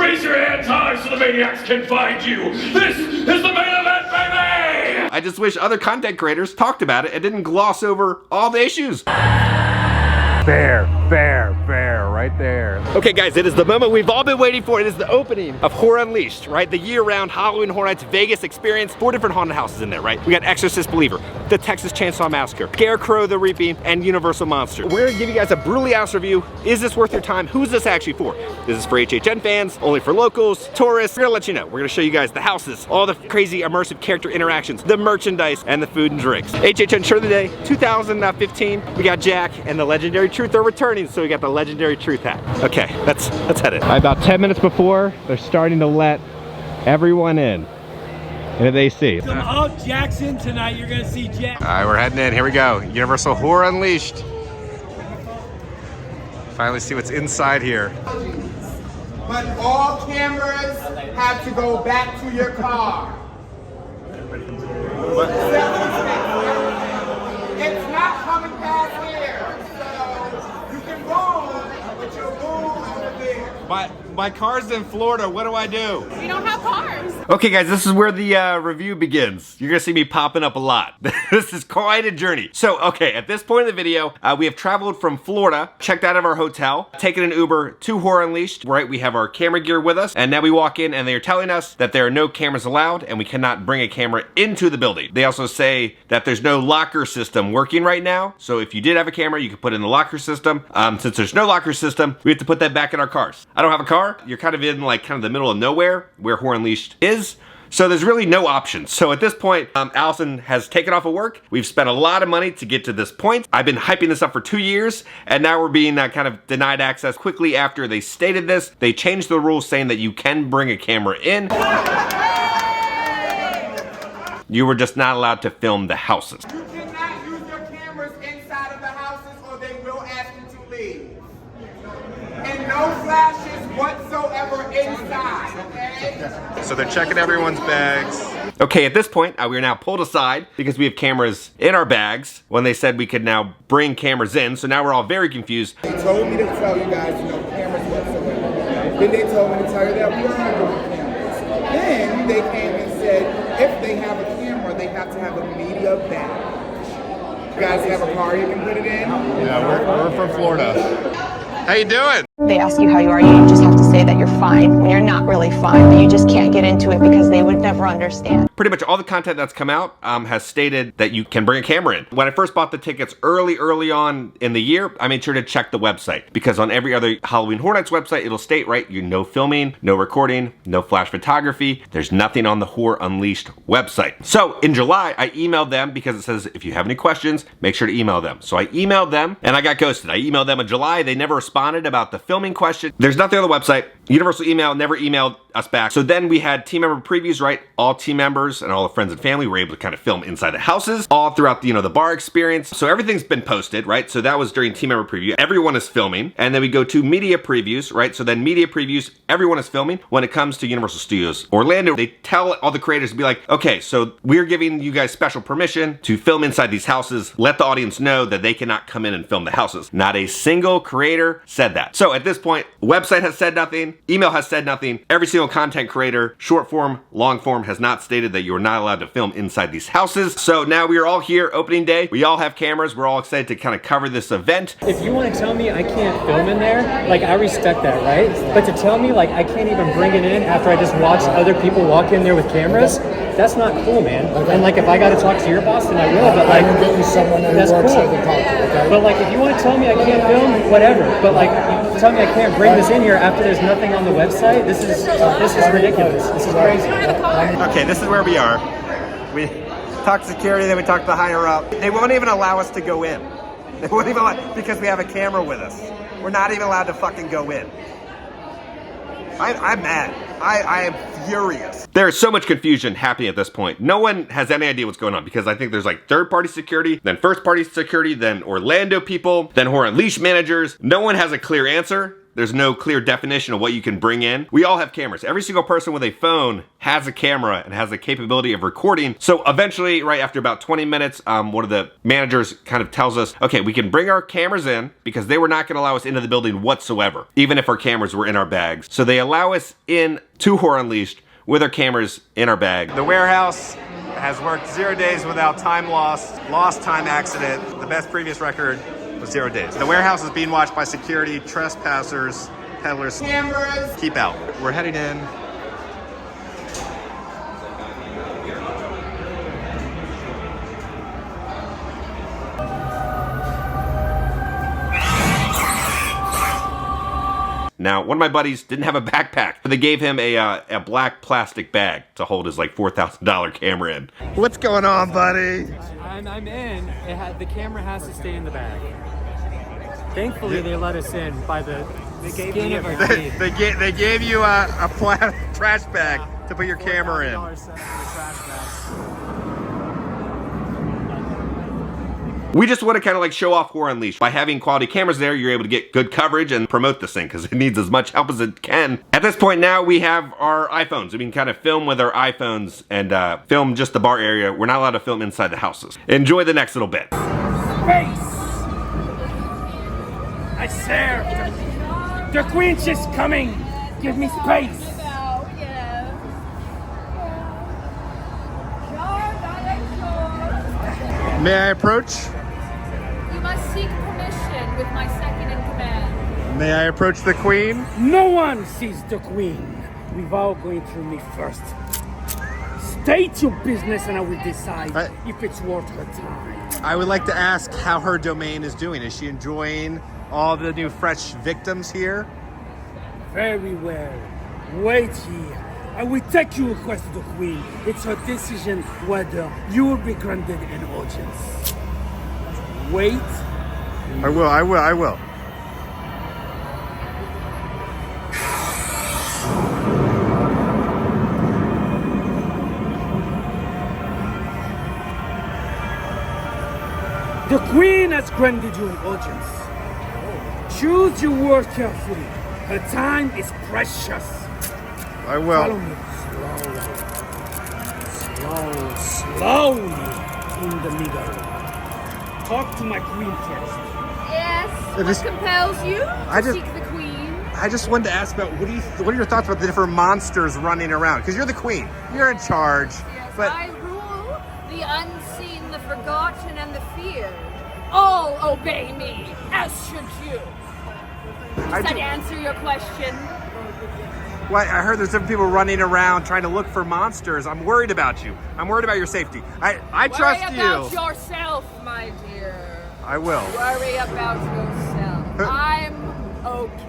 Raise your hands high so the maniacs can find you. This is the main event, baby! I just wish other content creators talked about it and didn't gloss over all the issues. Fair, right there. Okay guys, it is the moment we've all been waiting for. It is the opening of Horror Unleashed, right? The year-round Halloween Horror Nights Vegas experience. 4 different haunted houses in there, right? We got Exorcist Believer, the Texas Chainsaw Massacre, Scarecrow the Reaping, and Universal Monster. We're gonna give you guys a brutally honest review. Is this worth your time? Who's this actually for? Is this for HHN fans? Only for locals? Tourists? We're gonna let you know. We're gonna show you guys the houses, all the crazy immersive character interactions, the merchandise, and the food and drinks. HHN Shirt of the Day 2015. We got Jack and the Legendary Truth are returning, so we got the Legendary Truth hat. Okay, let's head in. About 10 minutes before, they're starting to let everyone in. And they see. Oh, Jackson tonight. You're gonna see Jack. All right, we're heading in. Here we go. Universal Horror Unleashed. Finally see what's inside here. But all cameras have to go back to your car. It's not coming past here, so you can roam, but you'll roam over there. My car's in Florida. What do I do? We don't have cars. Okay guys, this is where the review begins. You're gonna see me popping up a lot. This is quite a journey. So, okay, at this point in the video, we have traveled from Florida, checked out of our hotel, taken an Uber to Horror Unleashed, right? We have our camera gear with us, and now we walk in and they are telling us that there are no cameras allowed and we cannot bring a camera into the building. They also say that there's no locker system working right now, so if you did have a camera, you could put it in the locker system. Since there's no locker system, we have to put that back in our cars. I don't have a car. You're kind of in like kind of the middle of nowhere where Horror Unleashed is. So there's really no options. So at this point, Allison has taken off of work. We've spent a lot of money to get to this point. I've been hyping this up for 2 years, and now we're being kind of denied access quickly after they stated this. They changed the rules saying that you can bring a camera in. You were just not allowed to film the houses. You cannot use your cameras inside of the houses or they will ask you to leave. And no flashes whatsoever inside, okay? So they're checking everyone's bags. Okay, at this point, we are now pulled aside because we have cameras in our bags when they said we could now bring cameras in. So now we're all very confused. They told me to tell you guys no cameras whatsoever. Then they told me to tell you that we are doing cameras. Then they came and said if they have a camera, they have to have a media badge. You guys have a car you can put it in? Yeah, we're from Florida. How you doing? They ask you how you are, you just have to say that you're fine when you're not really fine, but you just can't get into it because they would never understand. Pretty much all the content that's come out has stated that you can bring a camera in. When I first bought the tickets early on in the year, I made sure to check the website because on every other Halloween Horror Nights website, it'll state, right, you no filming, no recording, no flash photography. There's nothing on the Horror Unleashed website. So in July, I emailed them because it says if you have any questions, make sure to email them. So I emailed them and I got ghosted. I emailed them in July. They never responded about the filming question. There's nothing on the website. Universal email never emailed us back. So then we had team member previews, right? All team members and all the friends and family were able to kind of film inside the houses all throughout the, the bar experience. So everything's been posted, right? So that was during team member preview. Everyone is filming. And then we go to media previews, right? So then media previews, everyone is filming. When it comes to Universal Studios Orlando, they tell all the creators to be like, okay, so we're giving you guys special permission to film inside these houses. Let the audience know that they cannot come in and film the houses. Not a single creator said that. So at this point, website has said nothing, email has said nothing. Every single content creator, short form, long form, has not stated that you are not allowed to film inside these houses. So now we are all here, opening day. We all have cameras. We're all excited to kind of cover this event. If you want to tell me I can't film in there, like I respect that, right? But to tell me like I can't even bring it in after I just watched other people walk in there with cameras, that's not cool, man. And like if I got to talk to your boss, then I will. But like, that's cool. But like if you want to tell me I can't film, whatever. But like tell me I can't bring this in here after there's nothing on the website. This is ridiculous. This is crazy. Okay, this is where we are. We talk to security, then we talk to the higher up. They won't even allow us to go in. They won't even allow, because we have a camera with us. We're not even allowed to fucking go in. I'm mad. I am furious. There is so much confusion happening at this point. No one has any idea what's going on because I think there's like third-party security, then first-party security, then Orlando people, then Horror Unleashed managers. No one has a clear answer. There's no clear definition of what you can bring in. We all have cameras. Every single person with a phone has a camera and has the capability of recording. So eventually, right after about 20 minutes, one of the managers kind of tells us, okay, we can bring our cameras in because they were not going to allow us into the building whatsoever, even if our cameras were in our bags. So they allow us in to Horror Unleashed with our cameras in our bag. The warehouse has worked 0 days without time lost time accident. The best previous record was 0 days. The warehouse is being watched by security, trespassers, peddlers. Cameras. Keep out. We're heading in. Now, one of my buddies didn't have a backpack, but they gave him a black plastic bag to hold his like $4,000 camera in. What's going on, buddy? I'm in. The camera has to stay in the bag. Thankfully, they let us in by the skin of our teeth. They gave you a trash bag to put your camera in. $4,000 set for the trash bag. We just want to kind of like show off Horror Unleashed. By having quality cameras there, you're able to get good coverage and promote this thing because it needs as much help as it can. At this point now, we have our iPhones. We can kind of film with our iPhones and film just the bar area. We're not allowed to film inside the houses. Enjoy the next little bit. Space! I served. The Queen's just coming. Give me space. May I approach? You must seek permission with my second in command. May I approach the Queen? No one sees the Queen. We've all going through me first. State your business and I will decide if it's worth her time. I would like to ask how her domain is doing. Is she enjoying all the new fresh victims here? Very well. Wait here. I will take your request to the Queen. It's her decision whether you will be granted an audience. Wait. I will. The Queen has granted you an audience. Choose your word carefully. Her time is precious. I Follow will. me slowly in the middle. Talk to my queen first. Yes. It What is- compels you I to just- seek the Queen? I just wanted to ask about what are your thoughts about the different monsters running around? Because you're the Queen. You're in charge. Yes, But I rule the unseen, the forgotten, and the feared. All obey me, as should you. Does that answer your question? well, I heard there's different people running around trying to look for monsters. I'm worried about you. I'm worried about your safety. I trust Worry you. about yourself, my dear. I will. Worry about yourself. I'm okay.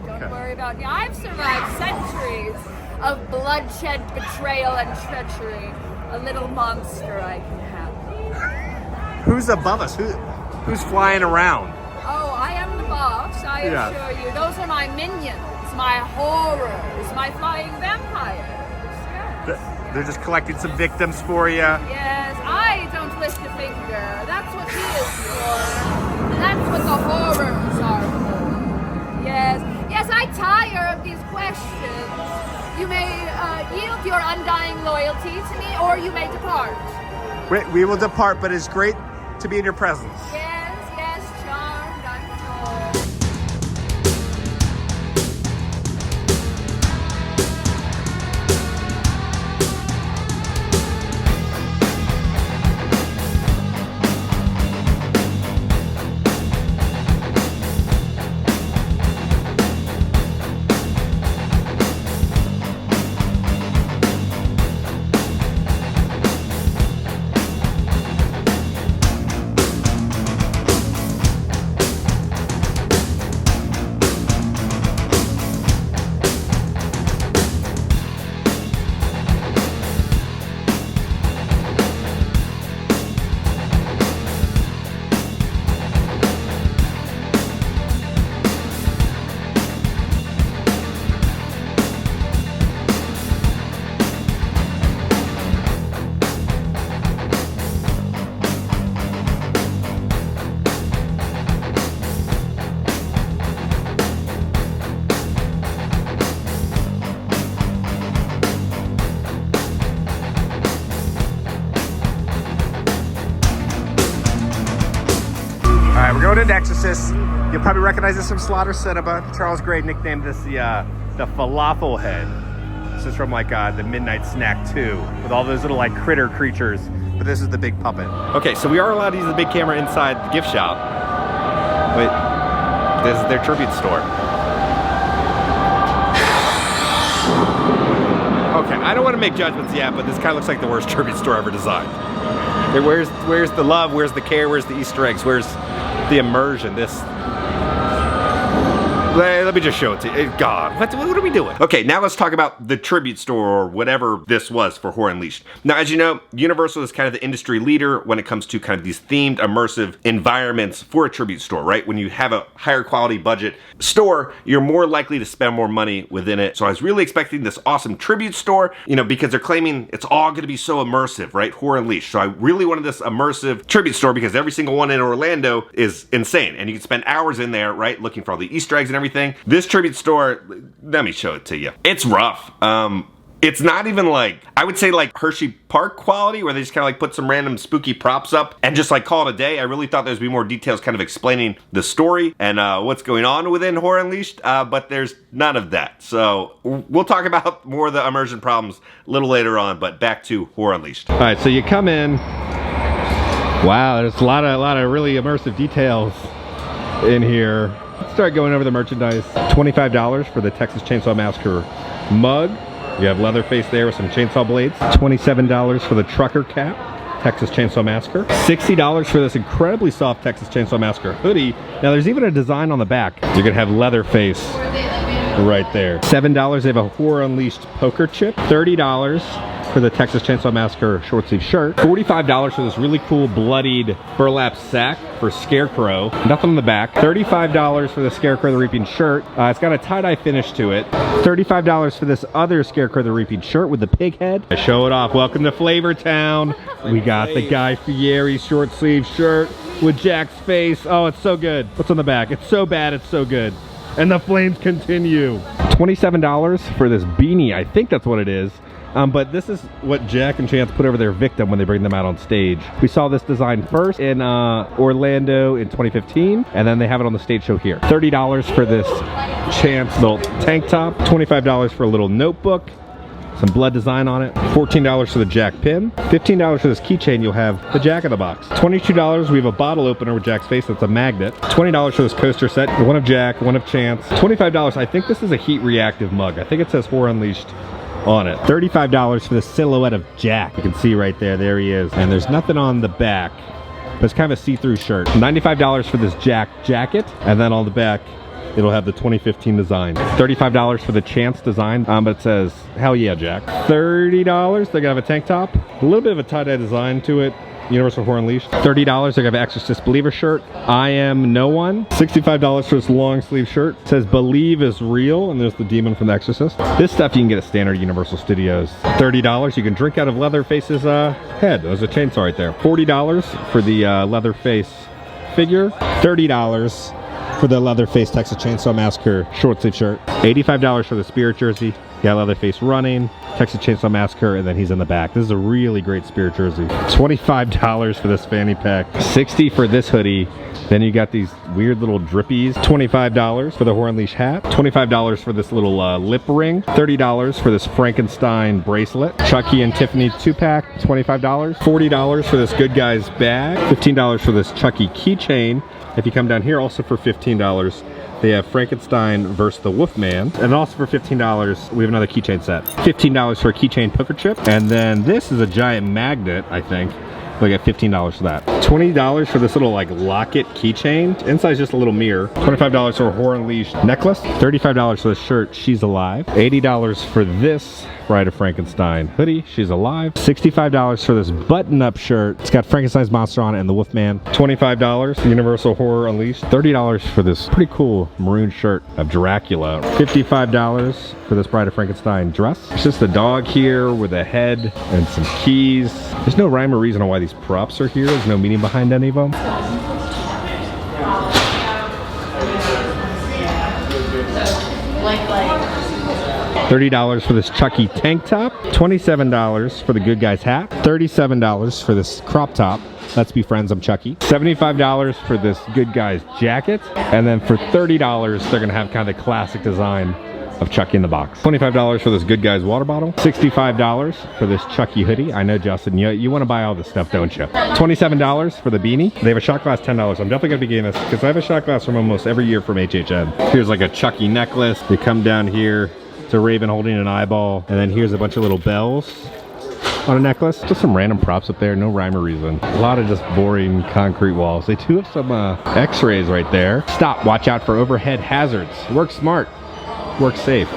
Don't worry about me. I've survived centuries of bloodshed, betrayal, and treachery. A little monster I can have. Who's above us? Who's flying around? Oh, I am the boss, I Yeah. assure you. Those are my minions, my horrors, my flying vampires. Yes. They're just collecting some victims for you. Yes, I don't lift a finger. That's what he is for. That's what the horrors are for. Yes, I tire of these questions. You may yield your undying loyalty to me, or you may depart. We will depart, but it's great to be in your presence. Yes, charmed, I'm sure. into Exorcist. You'll probably recognize this from Slaughter Cinema. Charles Gray nicknamed this the falafel head. This is from like the Midnight Snack 2 with all those little like critter creatures. But this is the big puppet. Okay, so we are allowed to use the big camera inside the gift shop, but this is their tribute store. Okay, I don't want to make judgments yet, but this kind of looks like the worst tribute store ever designed. Where's the love? Where's the care? Where's the Easter eggs? Where's the immersion? Let me just show it to you. God, what are we doing? Okay, now let's talk about the tribute store or whatever this was for Horror Unleashed. Now, as you know, Universal is kind of the industry leader when it comes to kind of these themed, immersive environments for a tribute store, right? When you have a higher quality budget store, you're more likely to spend more money within it. So I was really expecting this awesome tribute store, you know, because they're claiming it's all going to be so immersive, right? Horror Unleashed. So I really wanted this immersive tribute store because every single one in Orlando is insane. And you can spend hours in there, right? Looking for all the Easter eggs and everything. This tribute store, let me show it to you. It's rough. It's not even like, I would say like Hershey Park quality, where they just kind of like put some random spooky props up and just like call it a day. I really thought there'd be more details kind of explaining the story and what's going on within Horror Unleashed, but there's none of that. So we'll talk about more of the immersion problems a little later on, but back to Horror Unleashed. All right, so you come in. Wow, there's a lot of really immersive details in here. Let's start going over the merchandise. $25 for the Texas Chainsaw Massacre mug. You have Leatherface there with some chainsaw blades. $27 for the trucker cap, Texas Chainsaw Massacre. $60 for this incredibly soft Texas Chainsaw Massacre hoodie. Now there's even a design on the back. You're gonna have Leatherface right there. $7, they have a Horror Unleashed poker chip. $30 for the Texas Chainsaw Massacre short sleeve shirt. $45 for this really cool bloodied burlap sack for Scarecrow. Nothing on the back. $35 for the Scarecrow the Reaping shirt. It's got a tie-dye finish to it. $35 for this other Scarecrow the Reaping shirt with the pig head. I show it off. Welcome to Flavor Town. We got the Guy Fieri short sleeve shirt with Jack's face. Oh, it's so good. What's on the back? It's so bad, it's so good. And the flames continue. $27 for this beanie. I think that's what it is. But this is what Jack and Chance put over their victim when they bring them out on stage. We saw this design first in Orlando in 2015, and then they have it on the stage show here. $30 for this Chance little tank top. $25 for a little notebook. Some blood design on it. $14 for the Jack pin. $15 for this keychain. You'll have the Jack in the box. $22, we have a bottle opener with Jack's face. That's a magnet. $20 for this coaster set. One of Jack, one of Chance. $25, I think this is a heat reactive mug. I think it says Horror Unleashed on it. $35 for the silhouette of Jack. You can see right there, there he is. And there's nothing on the back, but it's kind of a see-through shirt. $95 for this Jack jacket, and then on the back, it'll have the 2015 design. $35 for the Chance design, but it says, hell yeah, Jack. $30, they're gonna have a tank top, a little bit of a tie-dye design to it. Universal Horror Unleashed. $30, they're gonna have an Exorcist Believer shirt. I Am No One. $65 for this long sleeve shirt. It says Believe is Real, and there's the demon from The Exorcist. This stuff you can get at standard Universal Studios. $30, you can drink out of Leatherface's head. There's a chainsaw right there. $40 for the Leatherface figure. $30 for the Leatherface Texas Chainsaw Massacre short sleeve shirt. $85 for the Spirit jersey. Yeah, Leatherface running, Texas Chainsaw Massacre, and then he's in the back. This is a really great Spirit jersey. $25 for this fanny pack. $60 for this hoodie. Then you got these weird little drippies. $25 for the Horror Unleashed hat. $25 for this little lip ring. $30 for this Frankenstein bracelet. Chucky and Tiffany 2-pack, $25. $40 for this Good Guys bag. $15 for this Chucky keychain. If you come down here, also for $15, they have Frankenstein versus the Wolfman. And also for $15, we have another keychain set. $15 for a keychain poker chip. And then this is a giant magnet, I think. We got $15 for that. $20 for this little like locket keychain. Inside's just a little mirror. $25 for a Horror Unleashed necklace. $35 for this shirt, She's Alive. $80 for this Bride of Frankenstein hoodie, She's Alive. $65 for this button-up shirt. It's got Frankenstein's monster on it and the Wolfman. $25, Universal Horror Unleashed. $30 for this pretty cool maroon shirt of Dracula. $55 for this Bride of Frankenstein dress. It's just a dog here with a head and some keys. There's no rhyme or reason on why these props are here. There's no meaning behind any of them. $30 for this Chucky tank top, $27 for the Good Guys hat, $37 for this crop top. Let's be friends, I'm Chucky. $75 for this Good Guys jacket. And then for $30, they're gonna have kind of the classic design of Chucky in the box. $25 for this Good Guys water bottle. $65 for this Chucky hoodie. I know, Justin, you want to buy all this stuff, don't you? $27 for the beanie. They have a shot glass, $10. I'm definitely going to be getting this because I have a shot glass from almost every year from HHN. Here's like a Chucky necklace. You come down here, it's a raven holding an eyeball. And then here's a bunch of little bells on a necklace. Just some random props up there, no rhyme or reason. A lot of just boring concrete walls. They do have some x-rays right there. Stop, watch out for overhead hazards. Work smart. Work safe.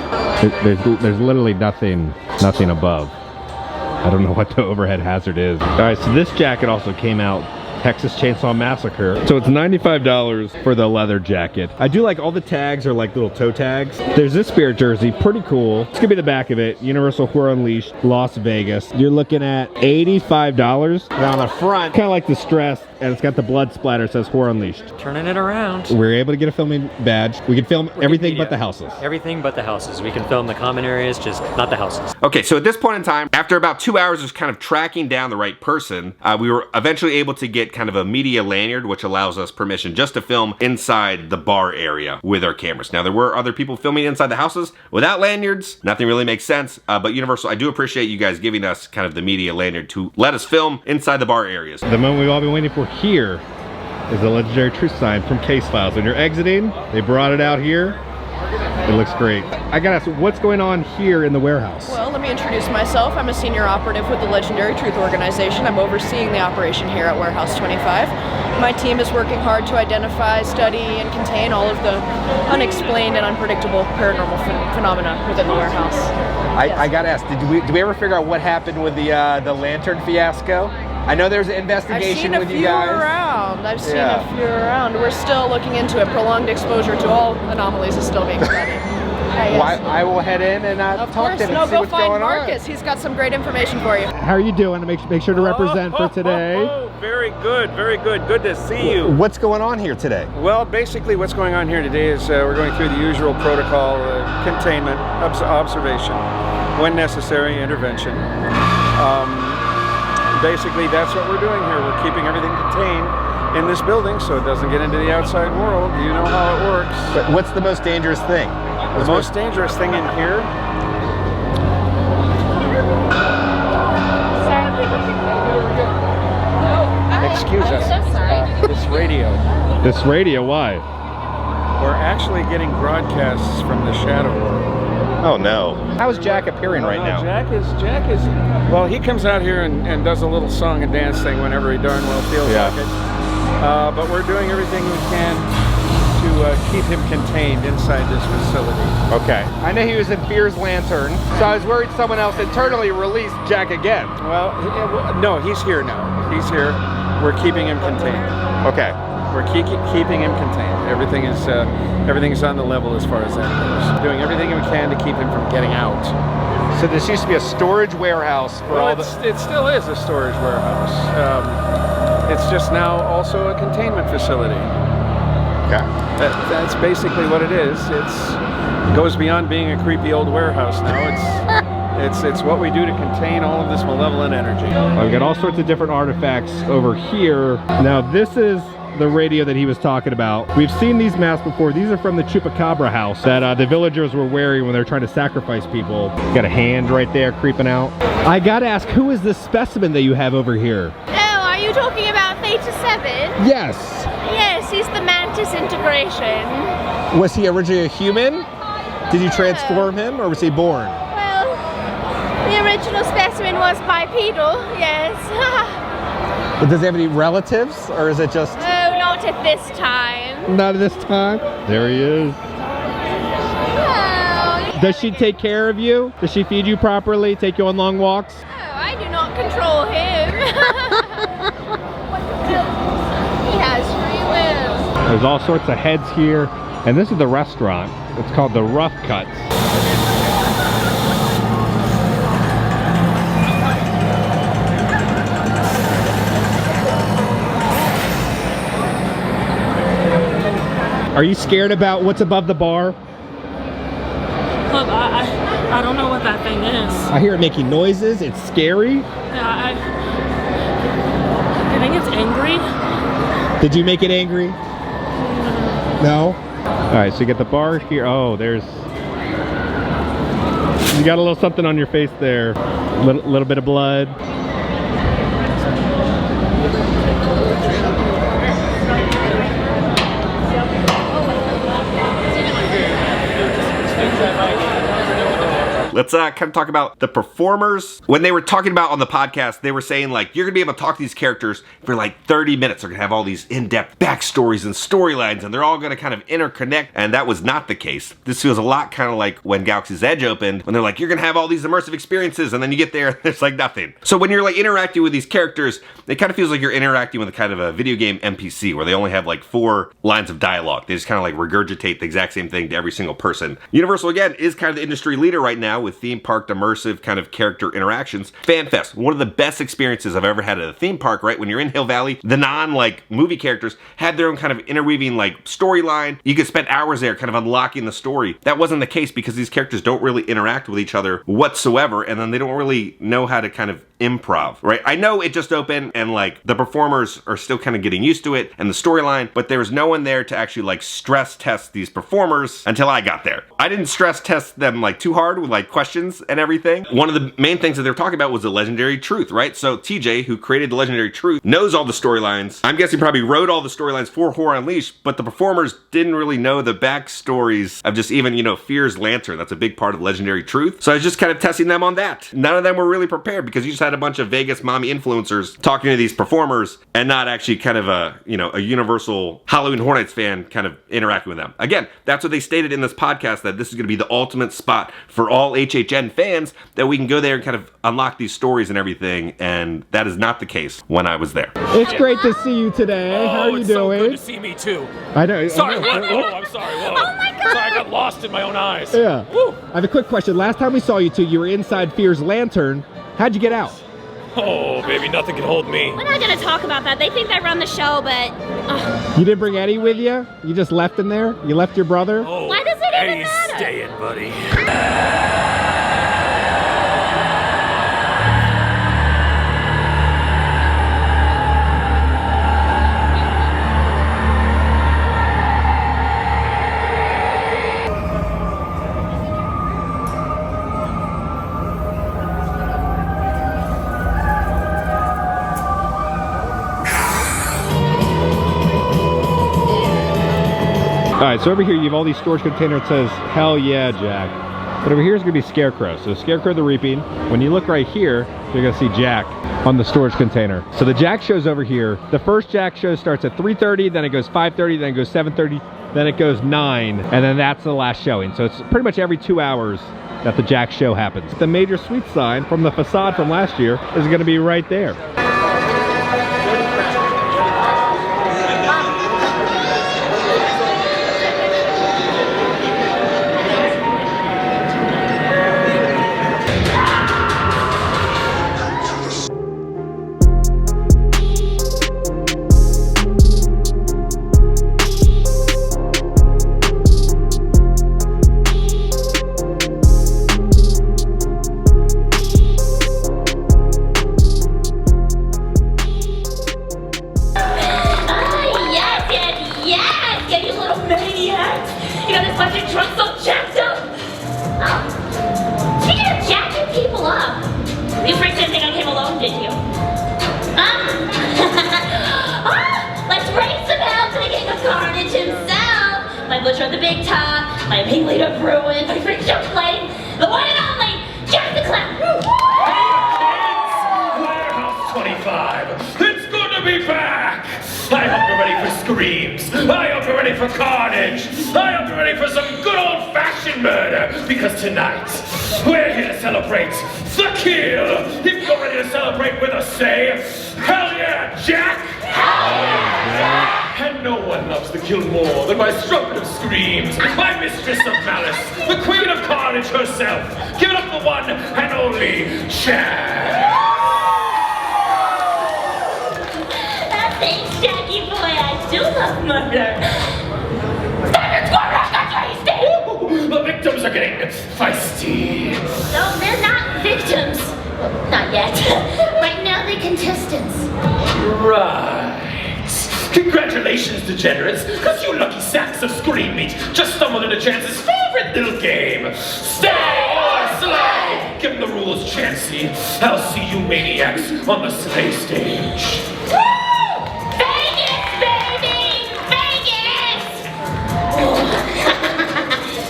There's literally nothing above. I don't know what the overhead hazard is. All right, so this jacket also came out Texas Chainsaw Massacre. So it's $95 for the leather jacket. I do like all the tags are like little toe tags. There's this Spirit jersey, pretty cool. It's gonna be the back of it. Universal Horror Unleashed, Las Vegas. You're looking at $85. Now on the front, kind of like the stress, and it's got the blood splatter, says Horror Unleashed. Turning it around. We were able to get a filming badge. We can film everything but the houses. Everything but the houses. We can film the common areas, just not the houses. Okay, so at this point in time, after about 2 hours of kind of tracking down the right person, we were eventually able to get kind of a media lanyard, which allows us permission just to film inside the bar area with our cameras. Now, there were other people filming inside the houses without lanyards. Nothing really makes sense, but Universal, I do appreciate you guys giving us kind of the media lanyard to let us film inside the bar areas. The moment we've all been waiting for here is the legendary truth sign from Case Files. When you're exiting, they brought it out here. It looks great. I gotta ask, what's going on here in the warehouse? Well, let me introduce myself. I'm a senior operative with the Legendary Truth Organization. I'm overseeing the operation here at Warehouse 25. My team is working hard to identify, study, and contain all of the unexplained and unpredictable paranormal phenomena within the warehouse. I gotta ask, did we ever figure out what happened with the lantern fiasco? I know there's an investigation with you guys. I've seen a few around. We're still looking into it. Prolonged exposure to all anomalies is still being studied. Well, I will head in and talk to him and see what's going on. Go find Marcus. He's got some great information for you. How are you doing? Make sure to represent for today. Very good, very good. Good to see you. What's going on here today? Well, basically what's going on here today is we're going through the usual protocol, containment, observation, when necessary, intervention. Basically, that's what we're doing here. We're keeping everything contained in this building so it doesn't get into the outside world. You know how it works. But what's the most dangerous thing? The most dangerous thing in here? Excuse us. This radio. This radio, why? We're actually getting broadcasts from the shadow world. Oh no. How's Jack appearing right now? Jack is, well, he comes out here and does a little song and dance thing whenever he darn well feels like it. But we're doing everything we can to keep him contained inside this facility. Okay. I know he was in Fear's Lantern, so I was worried someone else internally released Jack again. Well, no, he's here now. He's here. We're keeping him contained. Okay. We're keeping him contained. Everything is on the level as far as that goes. Doing everything we can to keep him from getting out. So this used to be a storage warehouse for all it still is a storage warehouse. It's just now also a containment facility. Okay. That's basically what it is. It goes beyond being a creepy old warehouse now. It's what we do to contain all of this malevolent energy. I've got all sorts of different artifacts over here. Now this is the radio that he was talking about. We've seen these masks before. These are from the Chupacabra house that the villagers were wearing when they're trying to sacrifice people. Got a hand right there creeping out. I gotta ask, who is this specimen that you have over here? Oh, are you talking about Theta 7? Yes. Yes, he's the Mantis integration. Was he originally a human? Did you transform him, or was he born? Well, the original specimen was bipedal, yes. But does he have any relatives, or is it just... Oh, not at this time. Not at this time? There he is. Oh, Does she take care of you? Does she feed you properly, take you on long walks? Oh, I do not control him. He has free will. There's all sorts of heads here, and this is the restaurant. It's called the Rough Cuts. Are you scared about what's above the bar? I don't know what that thing is. I hear it making noises. It's scary. Yeah, I think it's angry. Did you make it angry? No? All right, so you get the bar here. Oh, there's... You got a little something on your face there. Little bit of blood. Let's kind of talk about the performers. When they were talking about on the podcast, they were saying like, you're gonna be able to talk to these characters for like 30 minutes. They're gonna have all these in-depth backstories and storylines, and they're all gonna kind of interconnect, and that was not the case. This feels a lot kind of like when Galaxy's Edge opened, when they're like, you're gonna have all these immersive experiences, and then you get there, and there's like nothing. So when you're like interacting with these characters, it kind of feels like you're interacting with a kind of a video game NPC, where they only have like 4 lines of dialogue. They just kind of like regurgitate the exact same thing to every single person. Universal, again, is kind of the industry leader right now with theme park immersive kind of character interactions. FanFest, one of the best experiences I've ever had at a theme park, right? When you're in Hill Valley, the non-like movie characters had their own kind of interweaving like storyline. You could spend hours there kind of unlocking the story. That wasn't the case because these characters don't really interact with each other whatsoever, and then they don't really know how to kind of improv, right? I know it just opened and like the performers are still kind of getting used to it and the storyline, but there was no one there to actually like stress test these performers until I got there. I didn't stress test them like too hard with like questions and everything. One of the main things that they were talking about was the Legendary Truth, right? So TJ, who created the Legendary Truth, knows all the storylines. I'm guessing probably wrote all the storylines for Horror Unleashed, but the performers didn't really know the backstories of just even, you know, Fear's Lantern. That's a big part of Legendary Truth. So I was just kind of testing them on that. None of them were really prepared because you just had a bunch of Vegas mommy influencers talking to these performers and not actually kind of a, you know, a universal Halloween Horror Nights fan kind of interacting with them. Again, that's what they stated in this podcast, that this is going to be the ultimate spot for all HHN fans, that we can go there and kind of unlock these stories and everything, and that is not the case when I was there. It's great to see you today. How are you it's doing? So good to see me too. I know. Sorry, I know. whoa, I'm sorry. Whoa. Oh my God. Sorry, I got lost in my own eyes. Yeah. Woo. I have a quick question. Last time we saw you two, you were inside Fear's Lantern. How'd you get out? Oh, baby, nothing can hold me. We're not gonna talk about that. They think they run the show, but... You didn't bring Eddie with you? You just left him there? You left your brother? Oh, why does it even Eddie's matter? staying, buddy. Alright, so over here you have all these storage containers that says, hell yeah, Jack. But over here is going to be Scarecrow. So Scarecrow the Reaping. When you look right here, you're going to see Jack on the storage container. So the Jack show's over here. The first Jack show starts at 3:30, then it goes 5:30, then it goes 7:30, then it goes 9, and then that's the last showing. So it's pretty much every 2 hours that the Jack show happens. The major suite sign from the facade from last year is going to be right there. Butcher the Big Top, my ringleader Bruin, my freak show plane, the one and only Jack the Clown. Warehouse 25, it's good to be back. I hope you're ready for screams. I hope you're ready for carnage. I hope you're ready for some good old-fashioned murder. Because tonight, we're here to celebrate the kill. If you're ready to celebrate with us, say, hell yeah, Jack! Hell yeah, Jack! And no one loves the kill more than my strumpet of screams, my mistress of malice, the queen of carnage herself. Give it up for one and only Jack! Thanks, Jackie boy, I do love murder. Standard squad rush, that's right, The victims are getting feisty. Not yet. Right now, the contestants. Right. Congratulations, degenerates, because you lucky sacks of screen meat just stumbled into Chance's favorite little game. Stay or slay! Give him the rules, Chancey. I'll see you maniacs on the slay stage. Vegas, baby! Vegas!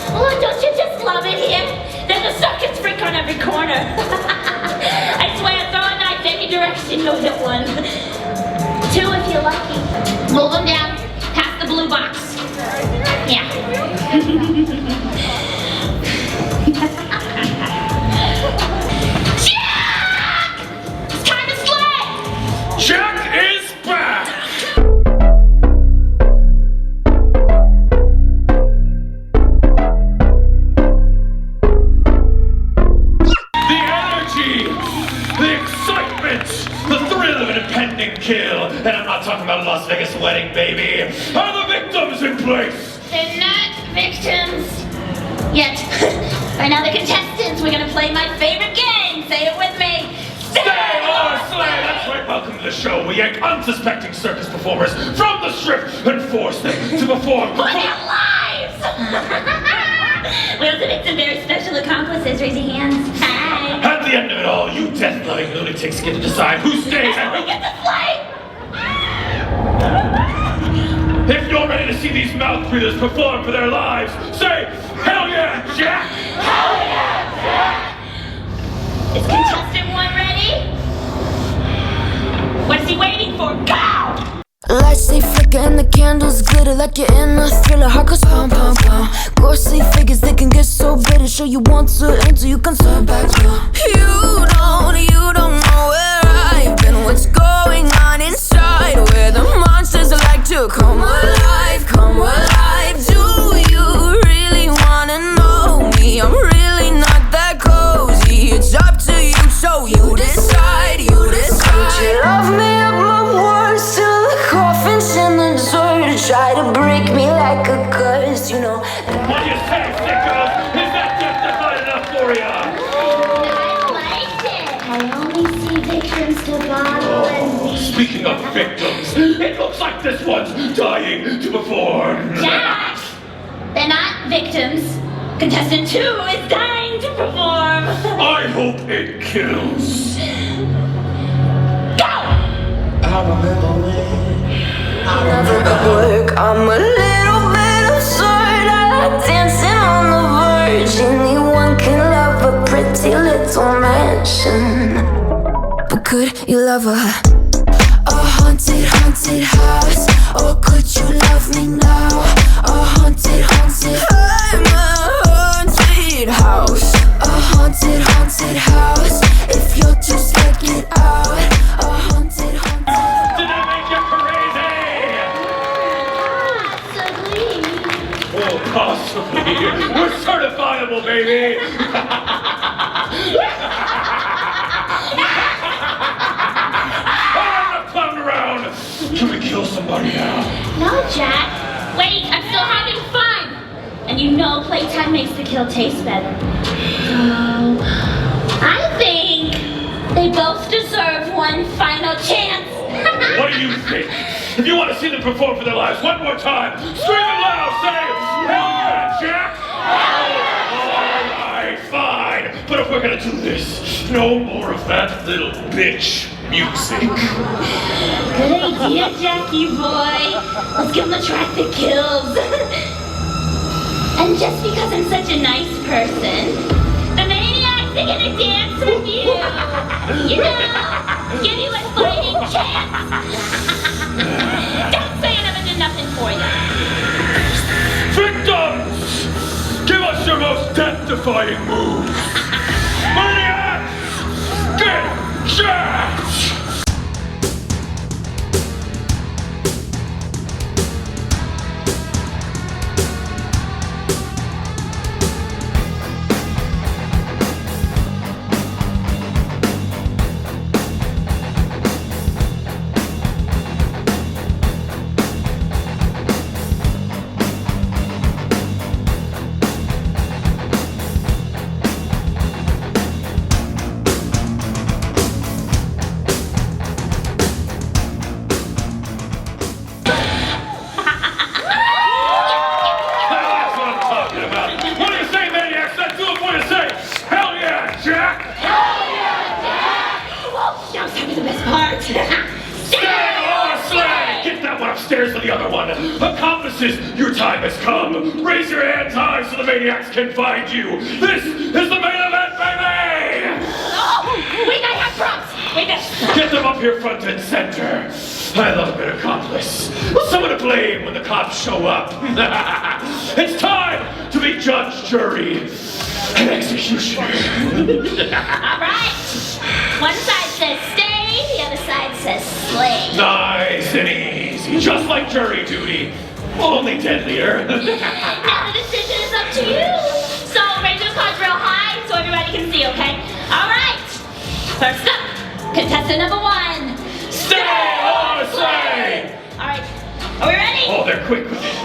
Oh, don't you just love it here? There's a circus freak on every corner. I swear, throw a knife any direction, you'll hit one. 2 if you're lucky. Move them down, past the blue box. Yeah. Jack! It's time to slay! Jack is back! The energy, the excitement, the thrill of an impending kill, and I'm not talking about a Las Vegas wedding, baby. Are the victims in place? They're not victims yet. Right now, the contestants. We're gonna play my favorite game. Say it with me. Stay or slay! That's right, welcome to the show. We yank unsuspecting circus performers from the strip and force them to perform For their lives! We also picked some very special accomplices. Raise your hands. Hi. At the end of it all, you death-loving lunatics get to decide who stays and who Get the slay! If you're ready to see these mouth breathers perform for their lives, say, hell yeah, Jack! Hell yeah, Jack! Is contestant 1 ready? What is he waiting for? Go! Lights they flicker and the candles glitter like you're in a thriller. Heart goes pum pum pum. Ghostly figures they can get so bitter. Show you want to enter, you can turn back now. You don't know where I've been. What's going on inside? Where the monsters like to come alive, come alive. Do you really wanna know me? I'm really not that cozy. It's up to you, so you decide, you decide. Would you love me up my words till the coffin's in the dirt? Try to break me like a curse, you know. What do you say, sickos? Is that justified enough for ya? I liked it. I only see victims to bottle and weed. Speaking of victims, it looks like this one's dying to perform. Jack! They're not victims. Contestant 2 is dying to perform. I hope it kills. Go! I remember when I never could work. I'm a little bit absurd. I like dancing on the verge. Anyone can love a pretty little mansion, but could you love a haunted, haunted house? Or could you love me now? A haunted, haunted. I'm a haunted house. A haunted, haunted house. If you're just like it out. A haunted, haunted. Did I make you crazy? Possibly. Oh, possibly. We're certifiable, baby. I'm not clowning around. Can we kill somebody now? No, Jack. Wait, I'm still having fun. And you know playtime makes the kill taste better. So, I think they both deserve one final chance. What do you think? If you want to see them perform for their lives one more time, scream it loud, say, hell yeah, Jack! Hell yeah! All right, fine. But if we're gonna do this, no more of that little bitch music. Good idea, Jackie boy. Let's give him a track that kills. And just because I'm such a nice person, the maniacs are gonna dance with you. You know, give you a fighting chance. Don't say I never did nothing for you. Victims! Give us your most death-defying moves. Maniacs! Get jacked! upstairs to the other one. Accomplices, your time has come. Raise your hands high so the maniacs can find you. This is the main event, baby! Oh, wait, I have props. Wait there. Get them up here front and center. I love a good accomplice. Someone to blame when the cops show up. It's time to be judge, jury, and executioner. All right. One side says stay, the other side says slay. Nice and easy, just like jury duty, only deadlier. Now the decision is up to you. So raise those cards real high so everybody can see, okay? All right. First up, contestant number 1. Stay or slay! All right. Are we ready? Oh, they're quick with it.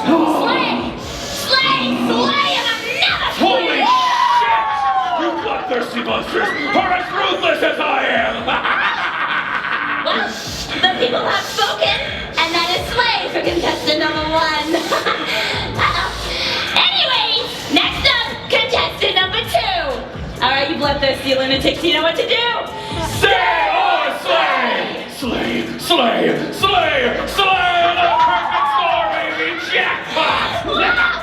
Slay! Slay! Slay! And I'm never Holy shit! You bloodthirsty monsters are as ruthless as I am! Well, the people have spoken, and that is slay for contestant number 1. Anyways, next up, contestant number 2. All right, you bloodthirsty lunatics, you know what to do. Stay or slay! Slay, slay, slay, slay! The perfect score, baby! Jackpot!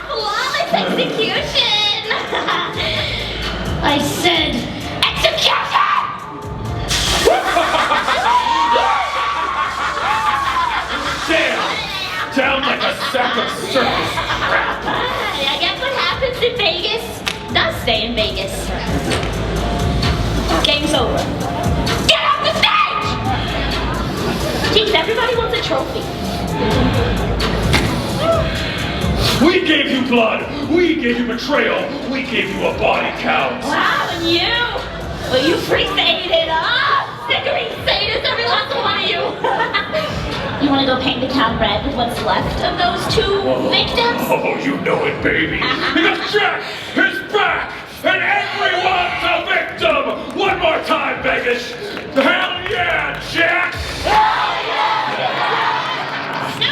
Flawless execution! I said execution! Down like a sack of circus crap! I guess what happens in Vegas does stay in Vegas. Game's over. Get off the stage! Jeez, everybody wants a trophy. We gave you blood! We gave you betrayal! We gave you a body count! Wow, and you? Well, you freaks ate it up! Sickery sadists, every last one of you! You want to go paint the town red with what's left of those 2 victims? Oh, you know it, baby! Because Jack is back! And everyone's a victim! One more time, Vegas! Hell yeah, Jack! Hell yeah! No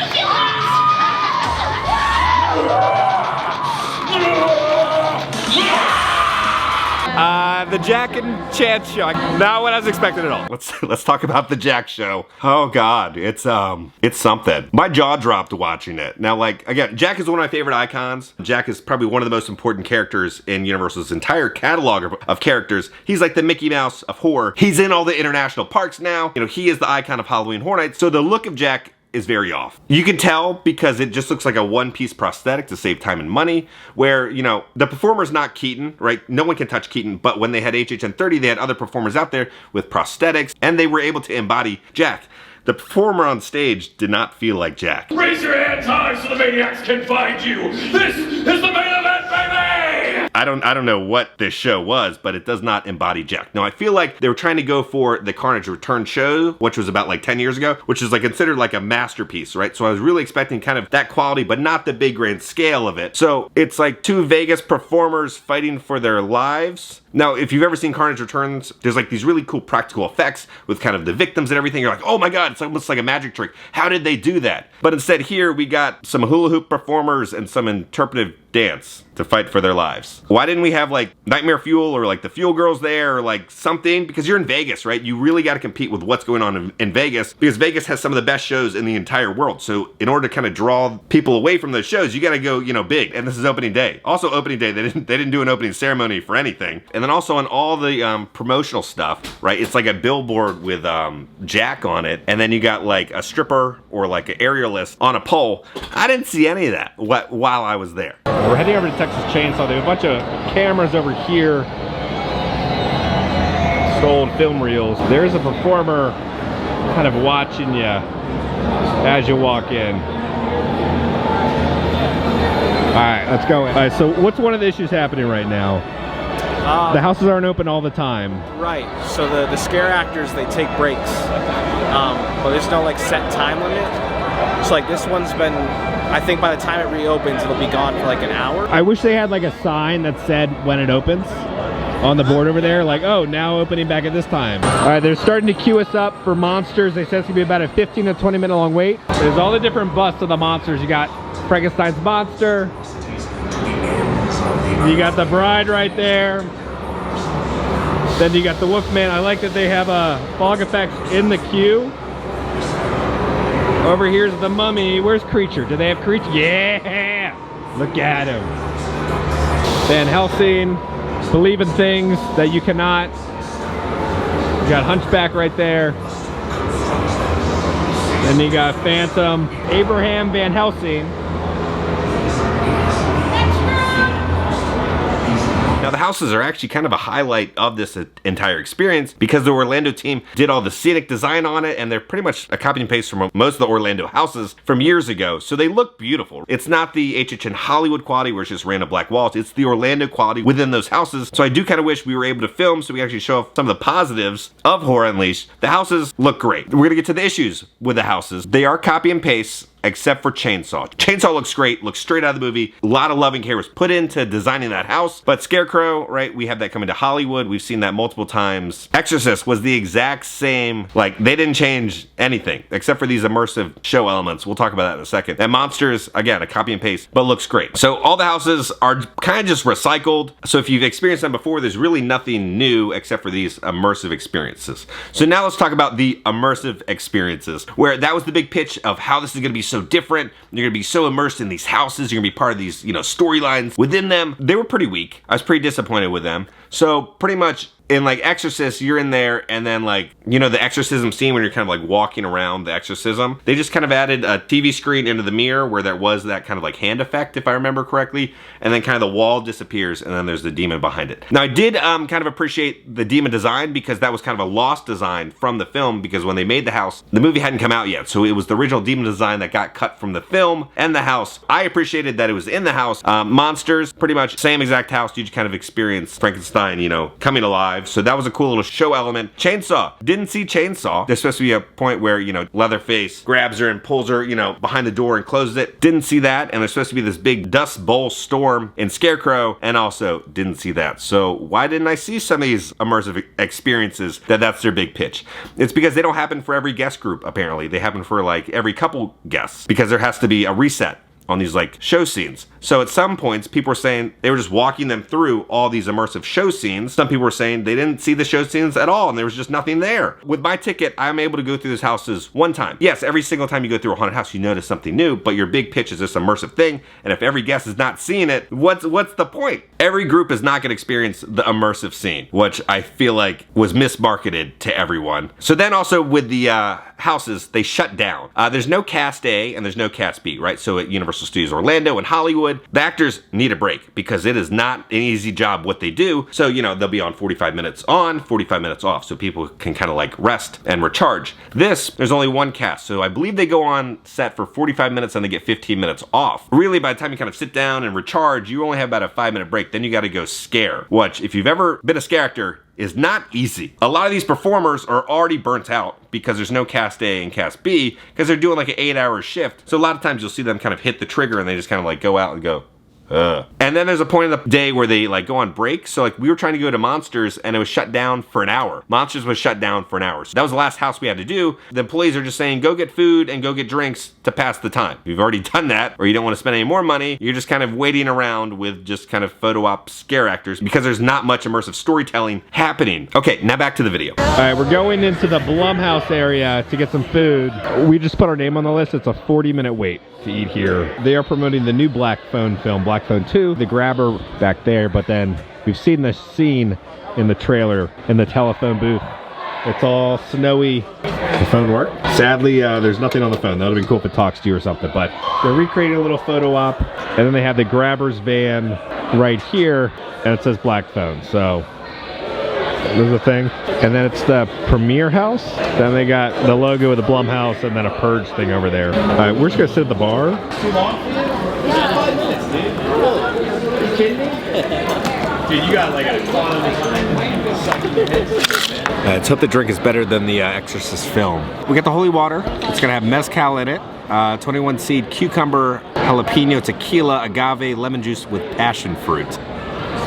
The Jack and Chance show. Not what I was expecting at all. Let's talk about the Jack show. Oh God, it's something. My jaw dropped watching it. Now, like, again, Jack is one of my favorite icons. Jack is probably one of the most important characters in Universal's entire catalog of characters. He's like the Mickey Mouse of horror. He's in all the international parks now. You know, he is the icon of Halloween Horror Nights. So the look of Jack is very off. You can tell because it just looks like a one-piece prosthetic to save time and money, where, you know, the performer's not Keaton, right? No one can touch Keaton, but when they had HHN 30, they had other performers out there with prosthetics, and they were able to embody Jack. The performer on stage did not feel like Jack. Raise your hands high so the maniacs can find you! This is the main event, baby! I don't know what this show was, but it does not embody Jack. Now, I feel like they were trying to go for the Carnage Return show, which was about like 10 years ago, which is like considered like a masterpiece, right? So I was really expecting kind of that quality, but not the big grand scale of it. So it's like 2 Vegas performers fighting for their lives. Now, if you've ever seen Carnage Returns, there's like these really cool practical effects with kind of the victims and everything. You're like, oh my God, it's almost like a magic trick. How did they do that? But instead here, we got some hula hoop performers and some interpretive dance to fight for their lives. Why didn't we have like Nightmare Fuel or like the Fuel Girls there or like something? Because you're in Vegas, right? You really got to compete with what's going on in Vegas, because Vegas has some of the best shows in the entire world. So in order to kind of draw people away from those shows, you got to go, you know, big. And this is opening day. Also opening day, they didn't do an opening ceremony for anything. And then also on all the promotional stuff, right? It's like a billboard with Jack on it. And then you got like a stripper or like an aerialist on a pole. I didn't see any of that while I was there. We're heading over to Texas Chainsaw. They have a bunch of cameras over here. Stolen film reels. There's a performer kind of watching you as you walk in. All right, let's go. All right, so what's one of the issues happening right now? The houses aren't open all the time. Right, so the scare actors, they take breaks. But there's no like set time limit. So like this one's been, I think by the time it reopens, it'll be gone for like an hour. I wish they had like a sign that said when it opens on the board over there, like, oh, now opening back at this time. All right, they're starting to queue us up for monsters. They said it's gonna be about a 15 to 20 minute long wait. There's all the different busts of the monsters. You got Frankenstein's monster. You got the bride right there. Then you got the Wolfman. I like that they have fog effects in the queue. Over here's the mummy. Where's Creature? Do they have Creature? Yeah! Look at him. Van Helsing, believe in things that you cannot. You got Hunchback right there. Then you got Phantom, Abraham Van Helsing. Now the houses are actually kind of a highlight of this entire experience because the Orlando team did all the scenic design on it, and they're pretty much a copy and paste from most of the Orlando houses from years ago, so they look beautiful. It's not the HHN Hollywood quality where it's just random black walls, it's the Orlando quality within those houses, so I do kind of wish we were able to film so we actually show off some of the positives of Horror Unleashed. The houses look great. We're gonna get to the issues with the houses. They are copy and paste, except for Chainsaw. Chainsaw looks great, looks straight out of the movie. A lot of loving care was put into designing that house. But Scarecrow, right, we have that coming to Hollywood. We've seen that multiple times. Exorcist was the exact same, like, they didn't change anything, except for these immersive show elements. We'll talk about that in a second. And Monsters, again, a copy and paste, but looks great. So all the houses are kind of just recycled. So if you've experienced them before, there's really nothing new except for these immersive experiences. So now let's talk about the immersive experiences, where that was the big pitch of how this is gonna be so different. You're gonna be so immersed in these houses. You're gonna be part of these, you know, storylines within them. They were pretty weak. I was pretty disappointed with them. So pretty much in like Exorcist, you're in there and then like, you know, the exorcism scene when you're kind of like walking around the exorcism, they just kind of added a TV screen into the mirror where there was that kind of like hand effect, if I remember correctly, and then kind of the wall disappears and then there's the demon behind it. Now I did kind of appreciate the demon design because that was kind of a lost design from the film, because when they made the house, the movie hadn't come out yet, so it was the original demon design that got cut from the film and the house. I appreciated that it was in the house. Monsters, pretty much same exact house, you just kind of experience Frankenstein, you know, coming alive. So that was a cool little show element. Chainsaw, didn't see Chainsaw. There's supposed to be a point where, you know, Leatherface grabs her and pulls her, you know, behind the door and closes it. Didn't see that. And there's supposed to be this big dust bowl storm in Scarecrow, and also didn't see that. So why didn't I see some of these immersive experiences that's their big pitch? It's because they don't happen for every guest group, apparently. They happen for like every couple guests, because there has to be a reset on these like show scenes. So at some points, people were saying they were just walking them through all these immersive show scenes. Some people were saying they didn't see the show scenes at all and there was just nothing there. With my ticket, I'm able to go through these houses one time. Yes, every single time you go through a haunted house, you notice something new, but your big pitch is this immersive thing. And if every guest is not seeing it, what's the point? Every group is not gonna experience the immersive scene, which I feel like was mismarketed to everyone. So then also with the houses, they shut down. There's no cast A and there's no cast B, right? So at Universal Studios Orlando and Hollywood, the actors need a break because it is not an easy job what they do. So, you know, they'll be on 45 minutes on, 45 minutes off, so people can kind of like rest and recharge. This, there's only one cast, so I believe they go on set for 45 minutes and they get 15 minutes off. Really, by the time you kind of sit down and recharge, you only have about a 5-minute break, then you gotta go scare, which, if you've ever been a scare actor, is not easy. A lot of these performers are already burnt out because there's no cast A and cast B because they're doing like an 8-hour shift. So a lot of times you'll see them kind of hit the trigger and they just kind of like go out and go, And then there's a point of the day where they like go on break. So like we were trying to go to Monsters and it was shut down for an hour. Monsters was shut down for an hour. So that was the last house we had to do. The employees are just saying, go get food and go get drinks to pass the time. If you've already done that or you don't want to spend any more money, you're just kind of waiting around with just kind of photo op scare actors because there's not much immersive storytelling happening. Okay, now back to the video. All right, we're going into the Blumhouse area to get some food. We just put our name on the list. It's a 40-minute wait to eat here. They are promoting the new Black Phone film, Black Phone 2, the grabber back there, but then we've seen the scene in the trailer in the telephone booth. It's all snowy. The phone work? Sadly, there's nothing on the phone. That would have been cool if it talks to you or something, but they're recreating a little photo op, and then they have the grabber's van right here, and it says Black Phone, so there's a thing. And then it's the premiere house. Then they got the logo of the Blumhouse and then a Purge thing over there. All right, we're just gonna sit at the bar. Too long? Yeah, 5 minutes, dude. Really? Are you kidding me? Dude, you got like a ton of Let's hope the drink is better than the Exorcist film. We got the holy water. It's gonna have mezcal in it. 21 seed cucumber, jalapeno, tequila, agave, lemon juice with passion fruit.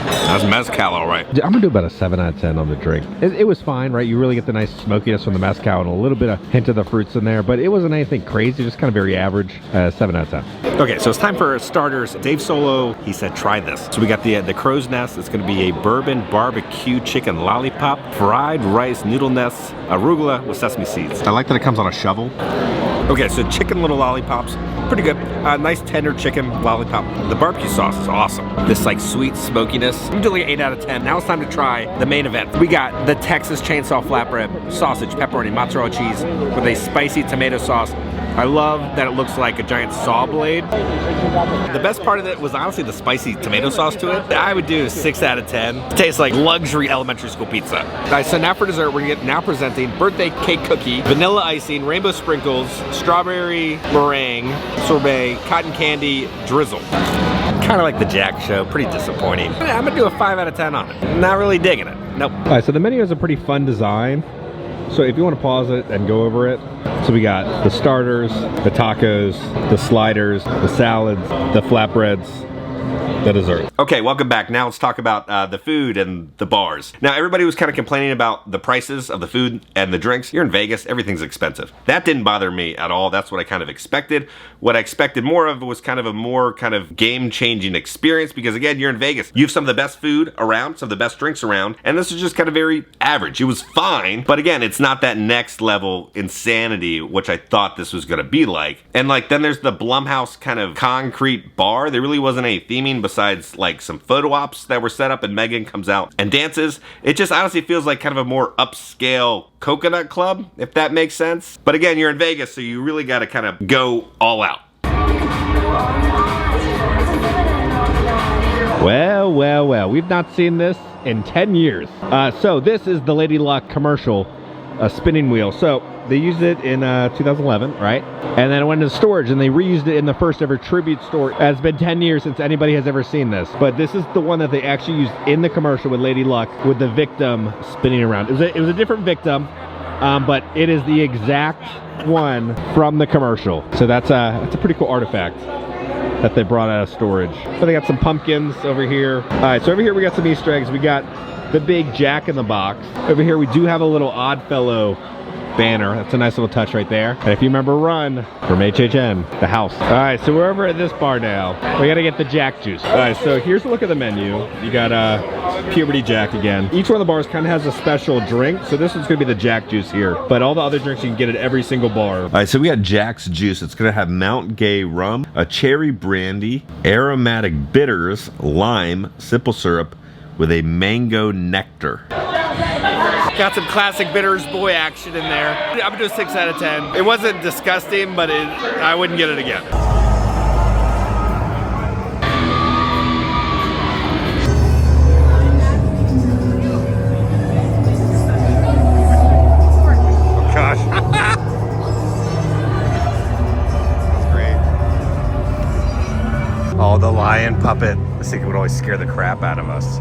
That's mezcal, all right. I'm gonna do about a 7 out of 10 on the drink. It was fine, right? You really get the nice smokiness from the mezcal and a little bit of hint of the fruits in there, but it wasn't anything crazy, just kind of very average. 7 out of 10. Okay, so it's time for starters. Dave Solo, he said try this. So we got the crow's nest. It's gonna be a bourbon barbecue chicken lollipop, fried rice noodle nest, arugula with sesame seeds. I like that it comes on a shovel. Okay, so chicken little lollipops, pretty good. Nice tender chicken lollipop. The barbecue sauce is awesome. This like sweet smokiness. I'm doing like 8 out of 10. Now it's time to try the main event. We got the Texas chainsaw flatbread, sausage, pepperoni, mozzarella cheese with a spicy tomato sauce. I love that it looks like a giant saw blade. The best part of it was honestly the spicy tomato sauce to it. I would do 6 out of 10. It tastes like luxury elementary school pizza. All right, so now for dessert, we're now presenting birthday cake cookie, vanilla icing, rainbow sprinkles, strawberry meringue, sorbet, cotton candy, drizzle. Kind of like the Jack Show, pretty disappointing. I'm gonna do a 5 out of 10 on it. Not really digging it, nope. All right, so the menu is a pretty fun design. So if you want to pause it and go over it, so we got the starters, the tacos, the sliders, the salads, the flatbreads, the dessert. Okay, welcome back. Now let's talk about the food and the bars. Now everybody was kind of complaining about the prices of the food and the drinks. You're in Vegas, everything's expensive. That didn't bother me at all. That's what I kind of expected. What I expected more of was kind of a more kind of game-changing experience because again, you're in Vegas. You have some of the best food around, some of the best drinks around, and this is just kind of very average. It was fine, but again, it's not that next level insanity, which I thought this was gonna be like. And like, then there's the Blumhouse kind of concrete bar. There really wasn't any theming besides like some photo ops that were set up and Megan comes out and dances. It just honestly feels like kind of a more upscale coconut club, if that makes sense. But again, you're in Vegas, so you really gotta kind of go all out. Well, well, well, we've not seen this in 10 years. So this is the Lady Luck commercial spinning wheel. So they used it in 2011, right? And then it went into storage and they reused it in the first ever tribute store. It's been 10 years since anybody has ever seen this. But this is the one that they actually used in the commercial with Lady Luck with the victim spinning around. It was a different victim, but it is the exact one from the commercial. So that's a pretty cool artifact that they brought out of storage. So they got some pumpkins over here. All right, so over here we got some Easter eggs. We got the big Jack in the Box. Over here we do have a little Oddfellow banner. That's a nice little touch right there. And if you remember Run from HHN, the house. All right, so we're over at this bar now. We gotta get the Jack juice. All right, so here's a look at the menu. You got Puberty Jack again. Each one of the bars kind of has a special drink. So this one's gonna be the Jack juice here. But all the other drinks you can get at every single bar. All right, so we got Jack's juice. It's gonna have Mount Gay rum, a cherry brandy, aromatic bitters, lime, simple syrup with a mango nectar. Got some classic Bitters Boy action in there. I'm gonna do a 6 out of 10. It wasn't disgusting, but I wouldn't get it again. Oh gosh. That's great. Oh, the lion puppet. This thing would always scare the crap out of us.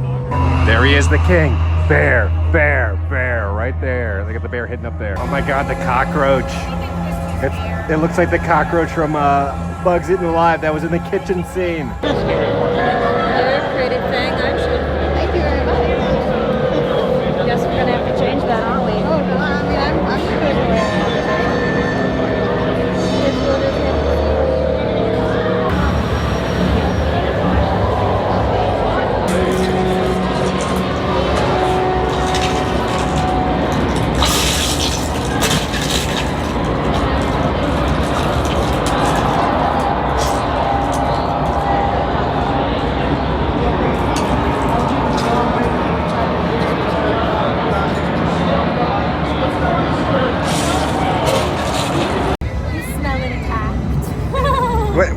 There he is, the king. Bear, bear, bear, right there. Look at the bear hidden up there. Oh my God, the cockroach. It looks like the cockroach from Bugs Eaten Alive that was in the kitchen scene. Very pretty thing, actually. Thank you very much. Guess we're gonna have to change that, aren't we? Oh no, I mean I'm good with it.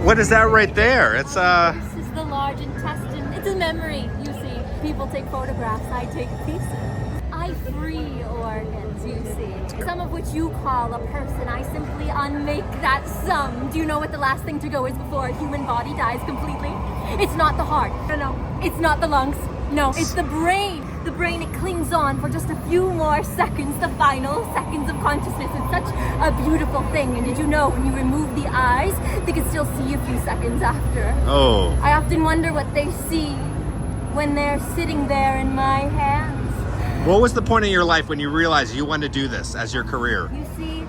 What is that right there? It's This is the large intestine. It's a memory, you see. People take photographs, I take pieces. I free organs, you see. Some of which you call a person. I simply unmake that sum. Do you know what the last thing to go is before a human body dies completely? It's not the heart. No. It's not the lungs. No, it's the brain. The brain, it clings on for just a few more seconds, the final seconds of consciousness. It's such a beautiful thing. And did you know when you remove the eyes, they can still see a few seconds after? Oh. I often wonder what they see when they're sitting there in my hands. What was the point in your life when you realized you wanted to do this as your career? You see,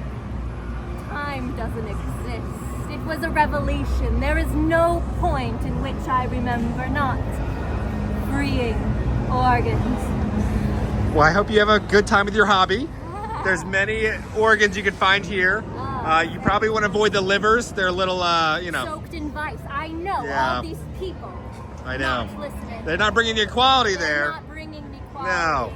time doesn't exist. It was a revelation. There is no point in which I remember not freeing organs. Well, I hope you have a good time with your hobby. There's many organs you can find here. You probably want to avoid the livers. They're a little, you know. Soaked in vice. I know Yeah. all these people. I know. Not listening. They're not bringing you quality there. Not bringing me quality. No.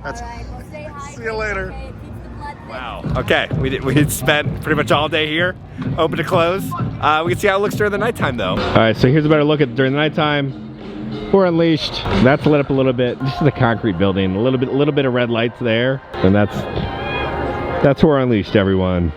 That's. All right, well, stay hydrated. See you later. Okay, it keeps the blood thick. Wow. Okay, we spent pretty much all day here, open to close. We can see how it looks during the nighttime though. All right, so here's a better look at during the nighttime. We're Unleashed. That's lit up a little bit. This is the concrete building. A little bit of red lights there, and that's Horror Unleashed, everyone.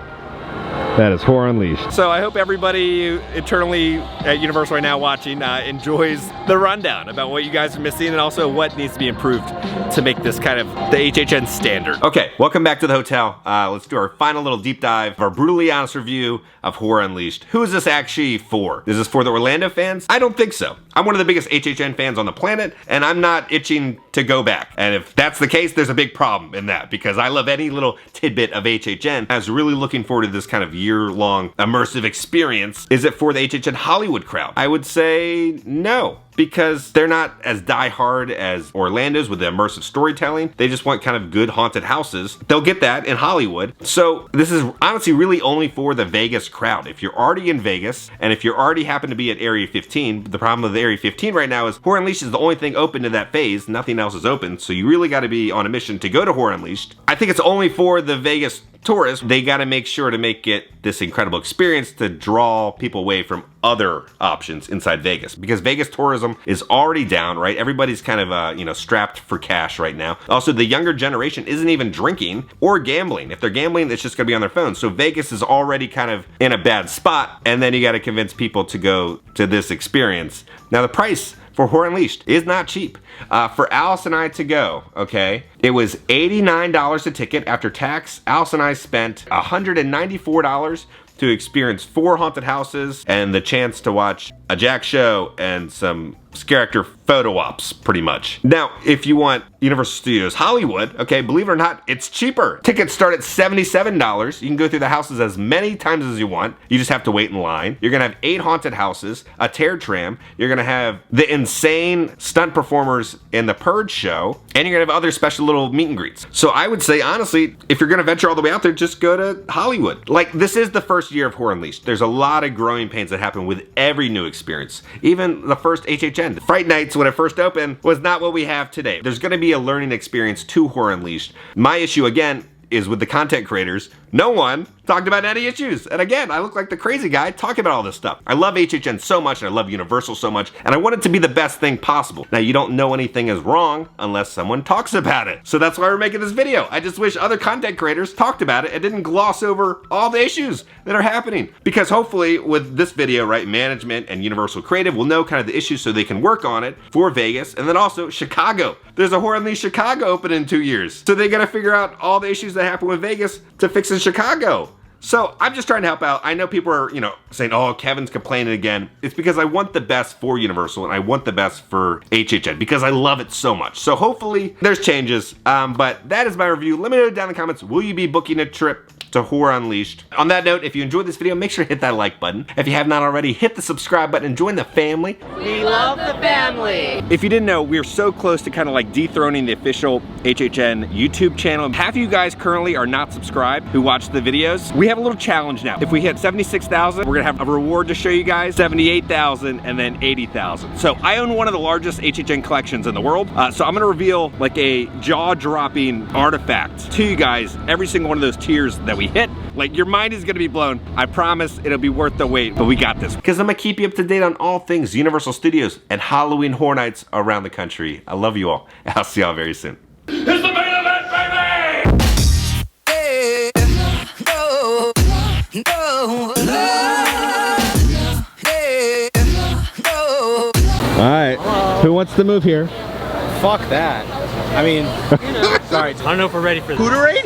That is Horror Unleashed. So I hope everybody internally at Universal right now watching enjoys the rundown about what you guys are missing and also what needs to be improved to make this kind of the HHN standard. Okay, welcome back to the hotel. Let's do our final little deep dive of our brutally honest review of Horror Unleashed. Who is this actually for? Is this for the Orlando fans? I don't think so. I'm one of the biggest HHN fans on the planet, and I'm not itching to go back. And if that's the case, there's a big problem in that, because I love any little tidbit of HHN. I was really looking forward to this kind of year-long immersive experience. Is it for the HHN Hollywood crowd? I would say no, because they're not as die-hard as Orlando's with the immersive storytelling. They just want kind of good haunted houses. They'll get that in Hollywood. So this is honestly really only for the Vegas crowd. If you're already in Vegas, and if you already happen to be at Area 15, the problem with Area 15 right now is Horror Unleashed is the only thing open to that phase. Nothing else is open, so you really gotta be on a mission to go to Horror Unleashed. I think it's only for the Vegas tourists. They got to make sure to make it this incredible experience to draw people away from other options inside Vegas, because Vegas tourism is already down, right? Everybody's kind of, you know, strapped for cash right now. Also, the younger generation isn't even drinking or gambling. If they're gambling, it's just gonna be on their phones. So Vegas is already kind of in a bad spot, and then you got to convince people to go to this experience. Now, the price for Horror Unleashed is not cheap. For Alice and I to go, okay, it was $89 a ticket after tax. Alice and I spent $194 to experience 4 haunted houses and the chance to watch a Jack show and some character photo ops, pretty much. Now, if you want Universal Studios Hollywood, okay, believe it or not, it's cheaper. Tickets start at $77. You can go through the houses as many times as you want. You just have to wait in line. You're gonna have 8 haunted houses, a tear tram. You're gonna have the insane stunt performers in the Purge show, and you're gonna have other special little meet and greets. So I would say, honestly, if you're gonna venture all the way out there, just go to Hollywood. Like, this is the first year of Horror Unleashed. There's a lot of growing pains that happen with every new experience. Even the first HHN. Fright Nights, when it first opened, was not what we have today. There's gonna be a learning experience to Horror Unleashed. My issue, again, is with the content creators. No one talked about any issues. And again, I look like the crazy guy talking about all this stuff. I love HHN so much, and I love Universal so much, and I want it to be the best thing possible. Now, you don't know anything is wrong unless someone talks about it. So that's why we're making this video. I just wish other content creators talked about it and didn't gloss over all the issues that are happening. Because hopefully with this video, right, management and Universal Creative will know kind of the issues so they can work on it for Vegas, and then also Chicago. There's a Horror Unleashed Chicago open in 2 years. So they gotta figure out all the issues that happen with Vegas to fix in Chicago. So I'm just trying to help out. I know people are, you know, saying, oh, Kevin's complaining again. It's because I want the best for Universal, and I want the best for HHN because I love it so much. So hopefully there's changes, but that is my review. Let me know down in the comments, will you be booking a trip to Horror Unleashed? On that note, if you enjoyed this video, make sure to hit that like button. If you have not already, hit the subscribe button and join the family. We love the family. If you didn't know, we're so close to kind of like dethroning the official HHN YouTube channel. Half of you guys currently are not subscribed who watch the videos. We have a little challenge now. If we hit 76,000, we're gonna have a reward to show you guys, 78,000 and then 80,000. So I own one of the largest HHN collections in the world. So I'm gonna reveal like a jaw-dropping artifact to you guys every single one of those tiers that we hit. Like, your mind is gonna be blown. I promise it'll be worth the wait, but we got this. Because I'm gonna keep you up to date on all things Universal Studios and Halloween Horror Nights around the country. I love you all. I'll see y'all very soon. It's the main event, baby! Hey, no, no, hey, no. All right, who wants to move here? Fuck that. I mean, sorry. I don't know if we're ready for this. Hooterade?